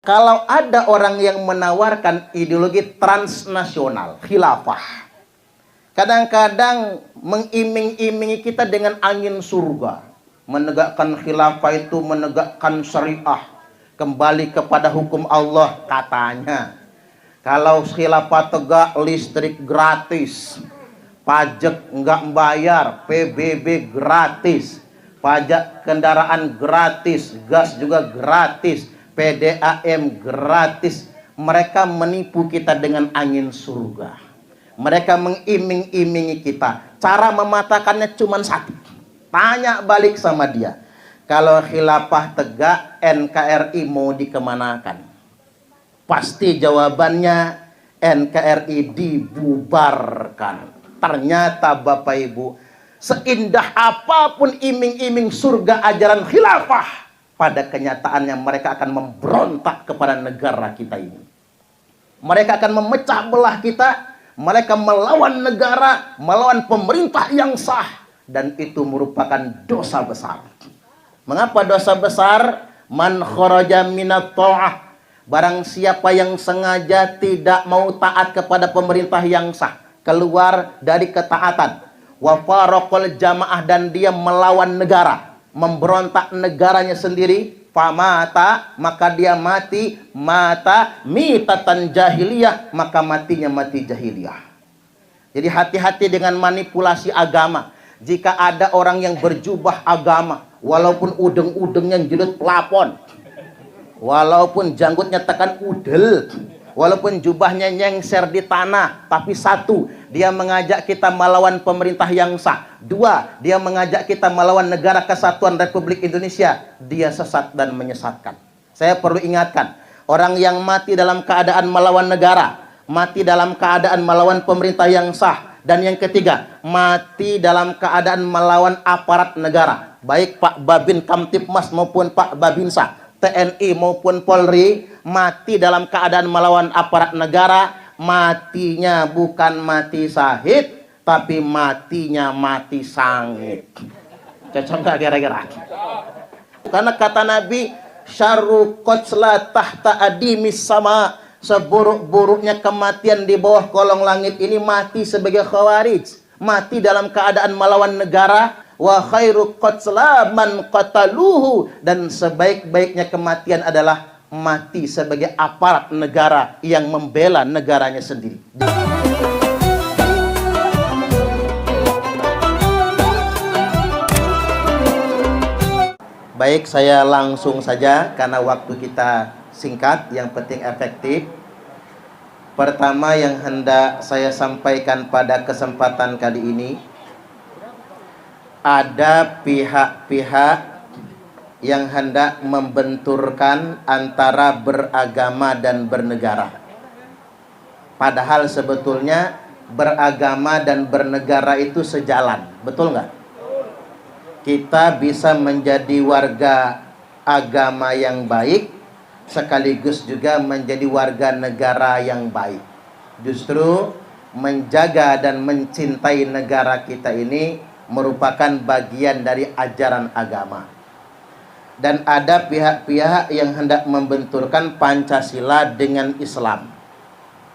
Kalau ada orang yang menawarkan ideologi transnasional, khilafah, kadang-kadang mengiming-imingi kita dengan angin surga. Menegakkan khilafah itu menegakkan syariah, kembali kepada hukum Allah katanya. Kalau khilafah tegak, listrik gratis, pajak nggak membayar, PBB gratis, pajak kendaraan gratis, gas juga gratis, PDAM gratis. Mereka menipu kita dengan angin surga. Mereka mengiming-imingi kita. Cara mematahkannya cuma satu. Tanya balik sama dia. Kalau khilafah tegak, NKRI mau dikemanakan? Pasti jawabannya NKRI dibubarkan. Ternyata Bapak Ibu, seindah apapun iming-iming surga ajaran khilafah, pada kenyataannya mereka akan memberontak kepada negara kita ini. Mereka akan memecah belah kita. Mereka melawan negara, melawan pemerintah yang sah. Dan itu merupakan dosa besar. Mengapa dosa besar? Man kharaja minat ta'ah. Barang siapa yang sengaja tidak mau taat kepada pemerintah yang sah, keluar dari ketaatan, wa faraqal jamaah, dan dia melawan negara, memberontak negaranya sendiri, famata, maka dia mati, mata mitatan jahiliyah, maka matinya mati jahiliyah. Jadi hati-hati dengan manipulasi agama. Jika ada orang yang berjubah agama, walaupun udeng-udengnya jilid pelapon, walaupun janggutnya tekan udel, walaupun jubahnya nyengser di tanah, tapi satu, dia mengajak kita melawan pemerintah yang sah. Dua, dia mengajak kita melawan negara kesatuan Republik Indonesia. Dia sesat dan menyesatkan. Saya perlu ingatkan, orang yang mati dalam keadaan melawan negara, mati dalam keadaan melawan pemerintah yang sah, dan yang ketiga, mati dalam keadaan melawan aparat negara, baik Pak Babin Kamtipmas maupun Pak Babinsa, TNI maupun Polri, mati dalam keadaan melawan aparat negara, matinya bukan mati syahid, tapi matinya mati sangit. Cocok nggak kira-kira? Karena kata Nabi, syarru qatla tahta adimis sama, seburuk-buruknya kematian di bawah kolong langit ini mati sebagai khawarij, mati dalam keadaan melawan negara. Wa khairu qatla man qataluhu, dan sebaik-baiknya kematian adalah mati sebagai aparat negara yang membela negaranya sendiri. Baik, saya langsung saja karena waktu kita singkat, yang penting efektif. Pertama yang hendak saya sampaikan pada kesempatan kali ini, ada pihak-pihak yang hendak membenturkan antara beragama dan bernegara. Padahal sebetulnya beragama dan bernegara itu sejalan, betul nggak? Kita bisa menjadi warga agama yang baik, sekaligus juga menjadi warga negara yang baik. Justru menjaga dan mencintai negara kita ini merupakan bagian dari ajaran agama. Dan ada pihak-pihak yang hendak membenturkan Pancasila dengan Islam,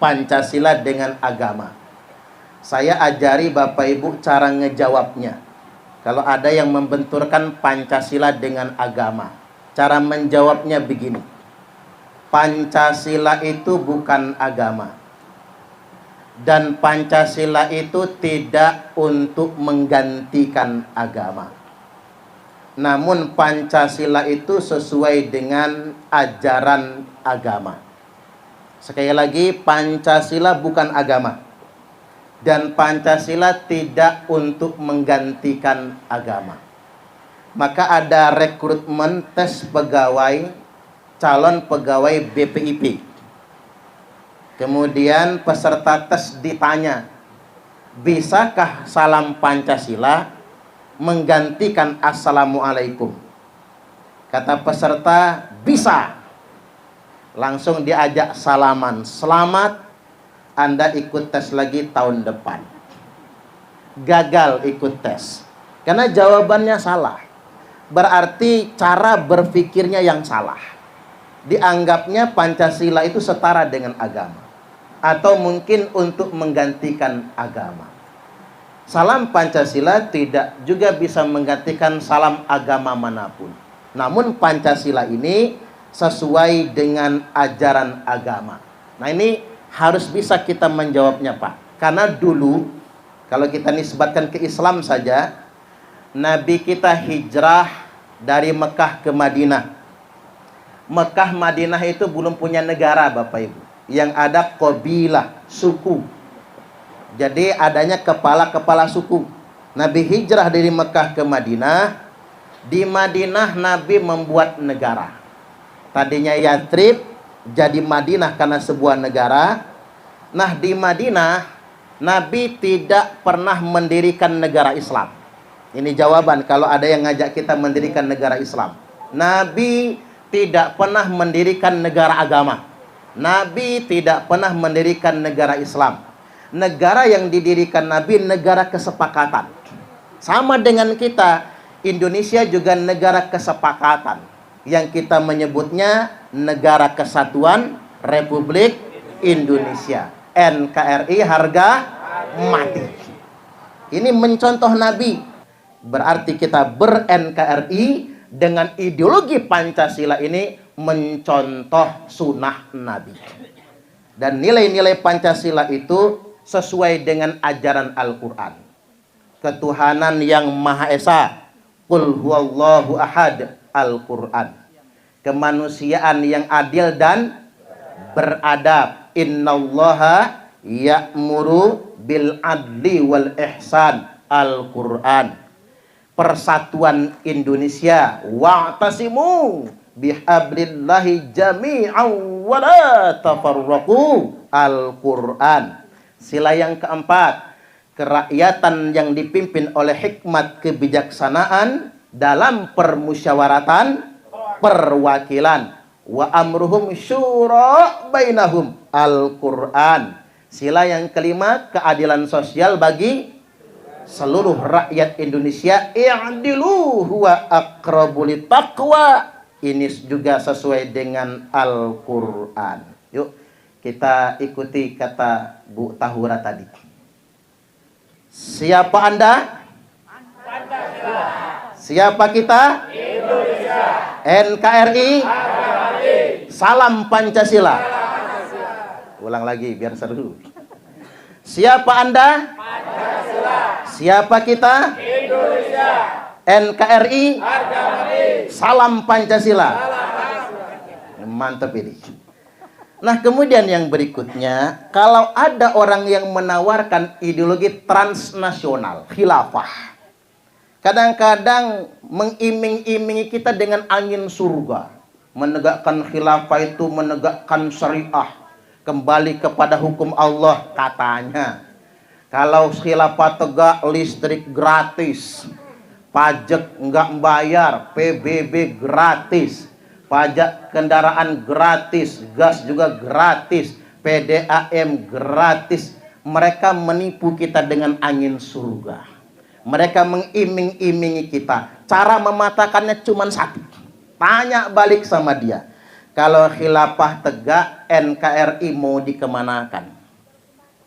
Pancasila dengan agama. Saya ajari Bapak Ibu cara ngejawabnya. Kalau ada yang membenturkan Pancasila dengan agama, cara menjawabnya begini: Pancasila itu bukan agama, dan Pancasila itu tidak untuk menggantikan agama. Namun Pancasila itu sesuai dengan ajaran agama. Sekali lagi, Pancasila bukan agama, dan Pancasila tidak untuk menggantikan agama. Maka ada rekrutmen tes pegawai, calon pegawai BPIP. Kemudian peserta tes ditanya, bisakah salam Pancasila menggantikan Assalamualaikum? Kata peserta, bisa. Langsung diajak salaman, selamat, Anda ikut tes lagi tahun depan. Gagal ikut tes karena jawabannya salah. Berarti cara berpikirnya yang salah. dianggapnya Pancasila itu setara dengan agama, atau mungkin untuk menggantikan agama. Salam Pancasila tidak juga bisa menggantikan salam agama manapun. Namun Pancasila ini sesuai dengan ajaran agama. Nah, ini harus bisa kita menjawabnya, Pak. Karena dulu kalau kita nisbatkan ke Islam saja, Nabi kita hijrah dari Mekah ke Madinah. Mekah Madinah itu belum punya negara, Bapak Ibu. Yang ada qabilah, suku. Jadi adanya kepala-kepala suku. Nabi hijrah dari Mekah ke Madinah. Di Madinah Nabi membuat negara. Tadinya Yathrib jadi Madinah karena sebuah negara. Nah, di Madinah Nabi tidak pernah mendirikan negara Islam. Ini jawaban kalau ada yang ngajak kita mendirikan negara Islam. Nabi tidak pernah mendirikan negara agama. Nabi tidak pernah mendirikan negara Islam. Negara yang didirikan Nabi negara kesepakatan. Sama dengan kita, Indonesia juga negara kesepakatan. Yang kita menyebutnya Negara Kesatuan Republik Indonesia. NKRI harga mati. Ini mencontoh Nabi. Berarti kita ber-NKRI dengan ideologi Pancasila ini mencontoh sunnah Nabi. Dan nilai-nilai Pancasila itu sesuai dengan ajaran Al-Quran. Ketuhanan yang Maha Esa, Qul huwallahu ahad, Al-Quran. Kemanusiaan yang adil dan beradab. Innallaha ya'muru bil adli wal ihsan, Al-Quran. Persatuan Indonesia, wa'tasimu bihablillahi jami'an wa la tafarraqu, Al-Quran. Sila yang keempat, kerakyatan yang dipimpin oleh hikmat kebijaksanaan dalam permusyawaratan perwakilan. Wa amruhum syura bainahum, Al-Quran. Sila yang kelima, keadilan sosial bagi seluruh rakyat Indonesia. I'dilu huwa aqrabu littaqwa. Ini juga sesuai dengan Al-Quran. Yuk kita ikuti kata Bu Tahura tadi. Siapa Anda? Pancasila. Siapa kita? Indonesia. NKRI. Salam Pancasila. Ulang lagi biar seru. Siapa Anda? Pancasila. Siapa kita? Indonesia. NKRI. Salam Pancasila. Mantap ini. Nah, kemudian yang berikutnya, kalau ada orang yang menawarkan ideologi transnasional, khilafah, kadang-kadang mengiming-imingi kita dengan angin surga. Menegakkan khilafah itu menegakkan syariah, kembali kepada hukum Allah katanya. Kalau khilafah tegak, listrik gratis, pajak enggak membayar, PBB gratis, pajak kendaraan gratis, gas juga gratis, PDAM gratis. Mereka menipu kita dengan angin surga. Mereka mengiming-imingi kita. Cara mematakannya cuma satu. Tanya balik sama dia. Kalau khilafah tegak, NKRI mau dikemanakan?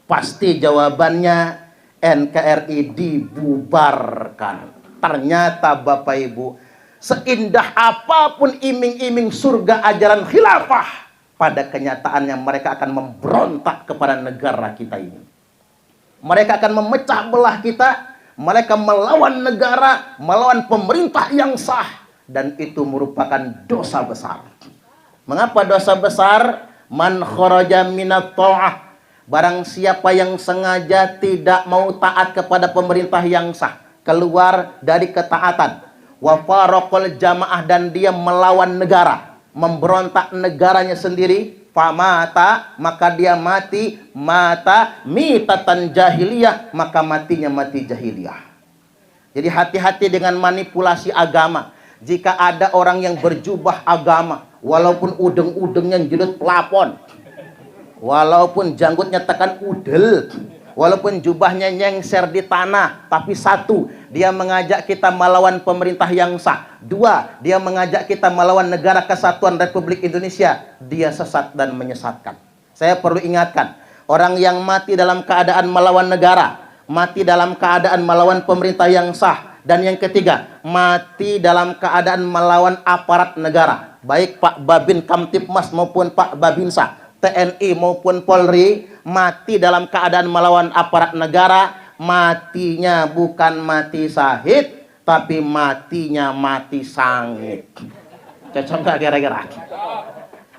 Pasti jawabannya NKRI dibubarkan. Ternyata Bapak Ibu, seindah apapun iming-iming surga ajaran khilafah, pada kenyataannya mereka akan memberontak kepada negara kita ini. Mereka akan memecah belah kita. Mereka melawan negara, melawan pemerintah yang sah. Dan itu merupakan dosa besar. Mengapa dosa besar? Man kharaja minat ta'ah. Barang siapa yang sengaja tidak mau taat kepada pemerintah yang sah, keluar dari ketaatan, wa faraqal jamaah, dan dia melawan negara, memberontak negaranya sendiri, famata, maka dia mati, mata mitatan jahiliyah, maka matinya mati jahiliyah. Jadi hati-hati dengan manipulasi agama. Jika ada orang yang berjubah agama, walaupun udeng-udengnya jilid pelapon, walaupun janggutnya tekan udel, walaupun jubahnya nyengser di tanah, tapi satu, dia mengajak kita melawan pemerintah yang sah. Dua, dia mengajak kita melawan negara kesatuan Republik Indonesia. Dia sesat dan menyesatkan. Saya perlu ingatkan, orang yang mati dalam keadaan melawan negara, mati dalam keadaan melawan pemerintah yang sah, dan yang ketiga, mati dalam keadaan melawan aparat negara, baik Pak Babin Kamtibmas maupun Pak Babinsa, TNI maupun Polri, mati dalam keadaan melawan aparat negara, matinya bukan mati syahid, tapi matinya mati sangit. Cocok nggak kira-kira?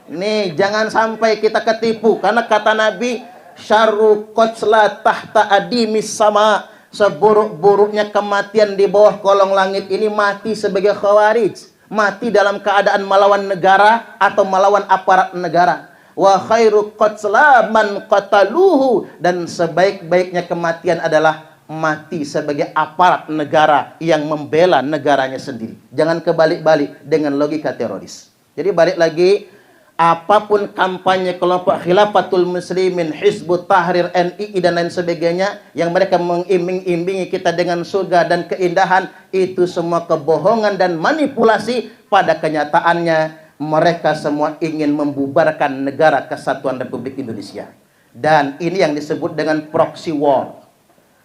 Nih, jangan sampai kita ketipu, karena kata Nabi, syarru qatla tahta adimis sama, seburuk-buruknya kematian di bawah kolong langit ini mati sebagai khawarij, mati dalam keadaan melawan negara atau melawan aparat negara. Wa khairu qatla man qataluhu, dan sebaik-baiknya kematian adalah mati sebagai aparat negara yang membela negaranya sendiri. Jangan kebalik-balik dengan logika teroris. Jadi balik lagi, apapun kampanye kelompok Khilafatul Muslimin, Hizbut Tahrir, NII dan lain sebagainya, yang mereka mengiming-imingi kita dengan surga dan keindahan, itu semua kebohongan dan manipulasi. Pada kenyataannya mereka semua ingin membubarkan negara kesatuan Republik Indonesia. Dan ini yang disebut dengan proxy war.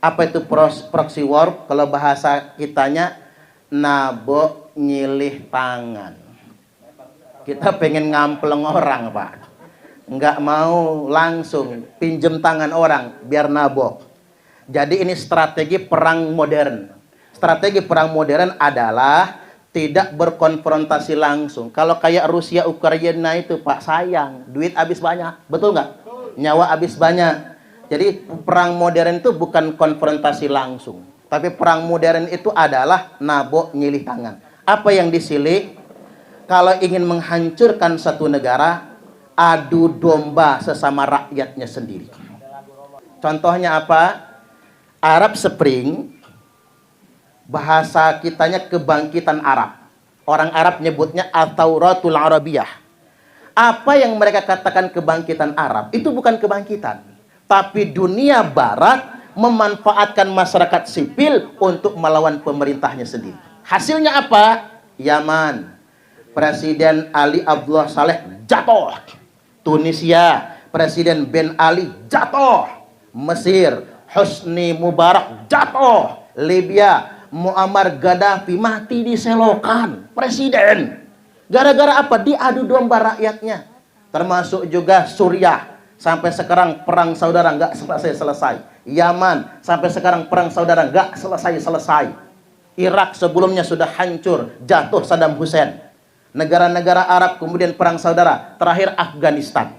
Apa itu proxy war? Kalau bahasa kitanya, nabok nyilih tangan. Kita pengen ngampleng orang, Pak. Nggak mau langsung pinjem tangan orang biar nabok. Jadi ini strategi perang modern. Strategi perang modern adalah tidak berkonfrontasi langsung. Kalau kayak Rusia Ukraina itu, Pak, sayang, duit habis banyak, betul nggak? Nyawa habis banyak. Jadi perang modern itu bukan konfrontasi langsung, tapi perang modern itu adalah nabok nyilih tangan. Apa yang disilih? Kalau ingin menghancurkan satu negara, adu domba sesama rakyatnya sendiri. Contohnya apa? Arab Spring, bahasa kitanya kebangkitan Arab. Orang Arab nyebutnya At-Tauratul Arabiyah. Apa yang mereka katakan kebangkitan Arab, itu bukan kebangkitan. Tapi dunia barat memanfaatkan masyarakat sipil untuk melawan pemerintahnya sendiri. Hasilnya apa? Yaman, Presiden Ali Abdullah Saleh jatuh. Tunisia, Presiden Ben Ali jatuh. Mesir, Hosni Mubarak jatuh. Libya, Muammar Gaddafi mati di selokan presiden. Gara-gara apa? Diadu domba rakyatnya. Termasuk juga Suriah. Sampai sekarang perang saudara nggak selesai-selesai. Yaman, sampai sekarang perang saudara nggak selesai-selesai. Irak sebelumnya sudah hancur, jatuh Saddam Hussein. Negara-negara Arab kemudian perang saudara, terakhir Afghanistan.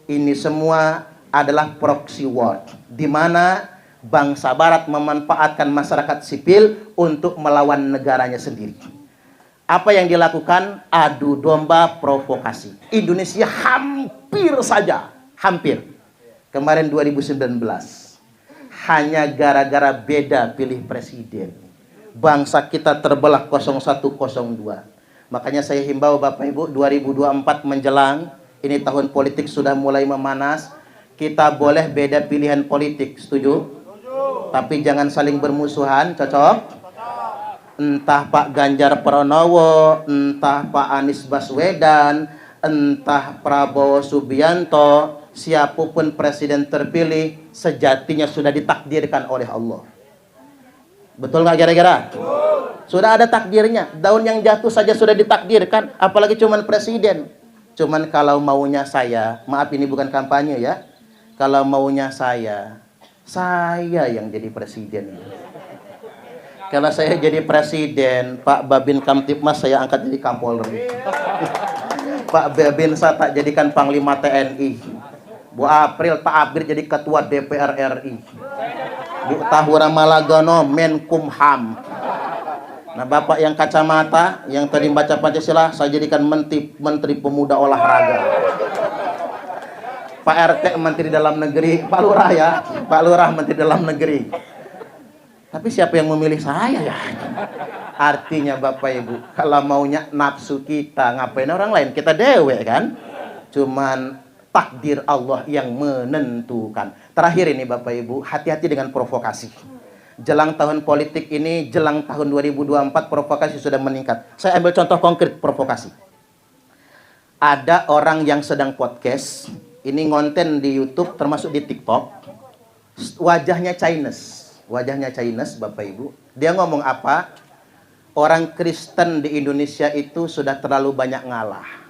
Ini semua adalah proxy war, di mana bangsa barat memanfaatkan masyarakat sipil untuk melawan negaranya sendiri. Apa yang dilakukan? Adu domba, provokasi. Indonesia hampir saja, hampir. Kemarin 2019, hanya gara-gara beda pilih presiden, bangsa kita terbelah 0102. Makanya saya himbau Bapak Ibu, 2024 menjelang, ini tahun politik sudah mulai memanas. Kita boleh beda pilihan politik, setuju? Tapi jangan saling bermusuhan, cocok? Entah Pak Ganjar Pranowo, entah Pak Anies Baswedan, entah Prabowo Subianto, siapapun presiden terpilih, sejatinya sudah ditakdirkan oleh Allah. Betul nggak kira-kira? Sudah ada takdirnya. Daun yang jatuh saja sudah ditakdirkan, apalagi cuman presiden. Cuman kalau maunya saya, maaf ini bukan kampanye ya, kalau maunya saya yang jadi presiden. Kalau saya jadi presiden, Pak Babin Kamtibmas saya angkat jadi Kapolri. Pak Babin saya tak jadikan Panglima TNI. Bu April tak Abir jadi Ketua DPR RI. Bu Tahura Malagano Menkumham. Nah, Bapak yang kacamata, yang tadi baca Pancasila, saya jadikan Menteri Pemuda Olahraga. Pak RT Menteri Dalam Negeri, Pak Lurah ya, Pak Lurah Menteri Dalam Negeri. Tapi siapa yang memilih saya ya? Artinya Bapak Ibu, kalau maunya nafsu kita, ngapain orang lain? Kita dewe kan? Cuman takdir Allah yang menentukan. Terakhir ini Bapak Ibu, hati-hati dengan provokasi. Jelang tahun politik ini, jelang tahun 2024, provokasi sudah meningkat. Saya ambil contoh konkret provokasi. Ada orang yang sedang podcast, ini ngonten di YouTube termasuk di TikTok, wajahnya Chinese, Bapak Ibu. Dia ngomong apa? Orang Kristen di Indonesia itu sudah terlalu banyak ngalah.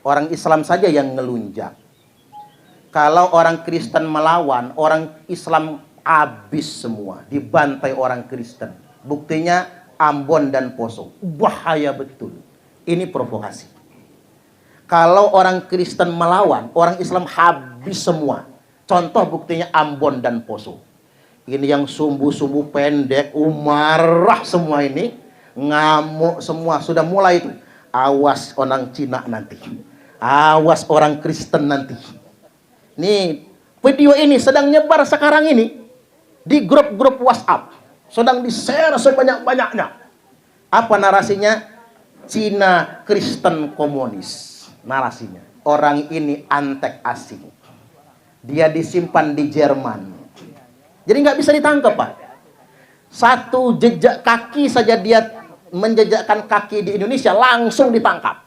Orang Islam saja yang ngelunjak. Kalau orang Kristen melawan, orang Islam habis semua, dibantai orang Kristen. Buktinya Ambon dan Poso. Bahaya betul. Ini provokasi. Kalau orang Kristen melawan, orang Islam habis semua. Contoh buktinya Ambon dan Poso. Ini yang sumbu-sumbu pendek, marah semua ini, ngamuk semua. Sudah mulai itu. Awas orang Cina nanti. Awas orang Kristen nanti. Nih, video ini sedang nyebar sekarang ini di grup-grup WhatsApp, sedang di-share sebanyak-banyaknya. Apa narasinya? Cina Kristen komunis. Narasinya. Orang ini antek asing. Dia disimpan di Jerman. Jadi nggak bisa ditangkap, Pak. Satu jejak kaki saja dia menjejakkan kaki di Indonesia, langsung ditangkap.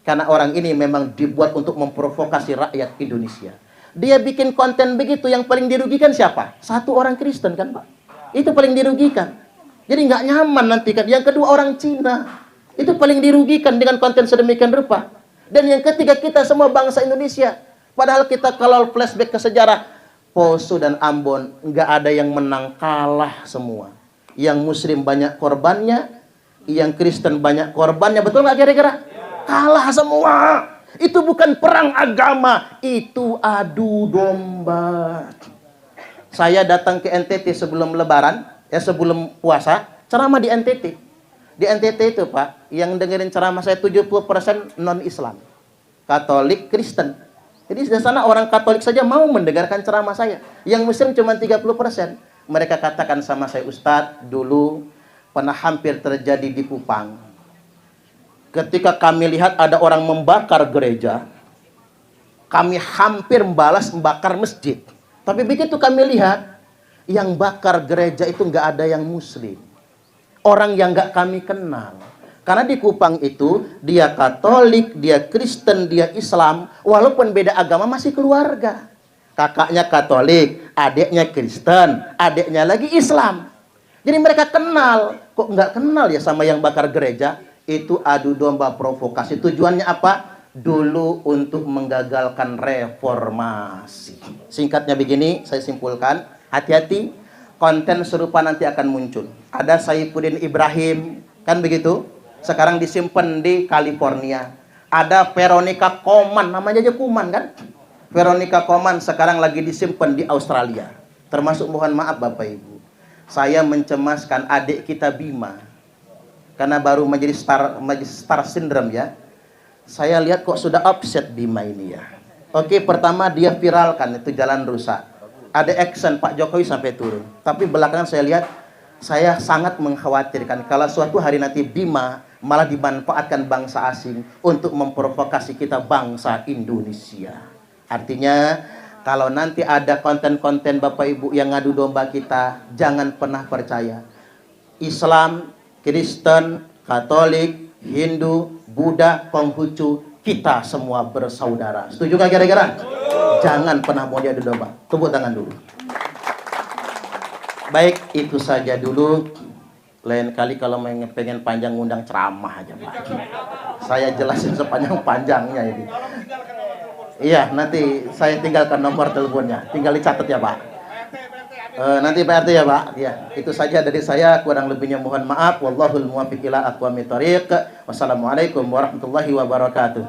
Karena orang ini memang dibuat untuk memprovokasi rakyat Indonesia. Dia bikin konten begitu, yang paling dirugikan siapa? Satu orang Kristen kan Pak. Itu paling dirugikan. Jadi nggak nyaman nanti kan. Yang kedua orang Cina. Itu paling dirugikan dengan konten sedemikian rupa. Dan yang ketiga kita semua bangsa Indonesia. Padahal kita kalau flashback ke sejarah, Poso dan Ambon nggak ada yang menang, kalah semua. Yang Muslim banyak korbannya, yang Kristen banyak korbannya. Betul nggak kira-kira? Kalah semua. Itu bukan perang agama, itu adu domba. Saya datang ke NTT sebelum lebaran, sebelum puasa, ceramah di NTT. Di NTT itu Pak, yang dengerin ceramah saya 70% non-Islam. Katolik, Kristen. Jadi di sana orang Katolik saja mau mendengarkan ceramah saya. Yang Muslim cuma 30%. Mereka katakan sama saya, Ustadz, dulu pernah hampir terjadi di Kupang. Ketika kami lihat ada orang membakar gereja, kami hampir membakar masjid. Tapi begitu kami lihat, yang bakar gereja itu nggak ada yang Muslim. Orang yang nggak kami kenal. Karena di Kupang itu, dia Katolik, dia Kristen, dia Islam. Walaupun beda agama, masih keluarga. Kakaknya Katolik, adiknya Kristen, adiknya lagi Islam. Jadi mereka kenal. Kok nggak kenal ya sama yang bakar gereja? Itu adu domba provokasi. Tujuannya apa? Dulu untuk menggagalkan reformasi. Singkatnya begini, saya simpulkan. Hati-hati, konten serupa nanti akan muncul. Ada Saifuddin Ibrahim, kan begitu? Sekarang disimpan di California. Ada Veronica Koman, namanya aja Kuman kan? Veronica Koman sekarang lagi disimpan di Australia. Termasuk mohon maaf Bapak Ibu, saya mencemaskan adik kita Bima. Karena baru menjadi star syndrome ya. Saya lihat kok sudah upset Bima ini ya. Oke, pertama dia viralkan itu jalan rusak. Ada action Pak Jokowi sampai turun. Tapi belakangan saya lihat, saya sangat mengkhawatirkan kalau suatu hari nanti Bima malah dimanfaatkan bangsa asing untuk memprovokasi kita bangsa Indonesia. Artinya kalau nanti ada konten-konten Bapak Ibu yang ngadu domba kita, jangan pernah percaya. Islam, Kristen, Katolik, Hindu, Buddha, Konghucu, kita semua bersaudara. Setuju gak kira-kira? Jangan pernah mau diadu domba. Tepuk tangan dulu. Baik, itu saja dulu. Lain kali kalau pengen panjang undang ceramah aja Pak. Saya jelasin sepanjang-panjangnya ini. Iya, nanti saya tinggalkan nomor teleponnya. Tinggal dicatat ya Pak. Nanti Pak RT ya Pak. Ya, itu saja dari saya. Kurang lebihnya mohon maaf. Wallahul muwaffiq ila aqwamit thoriq. Wassalamualaikum warahmatullahi wabarakatuh.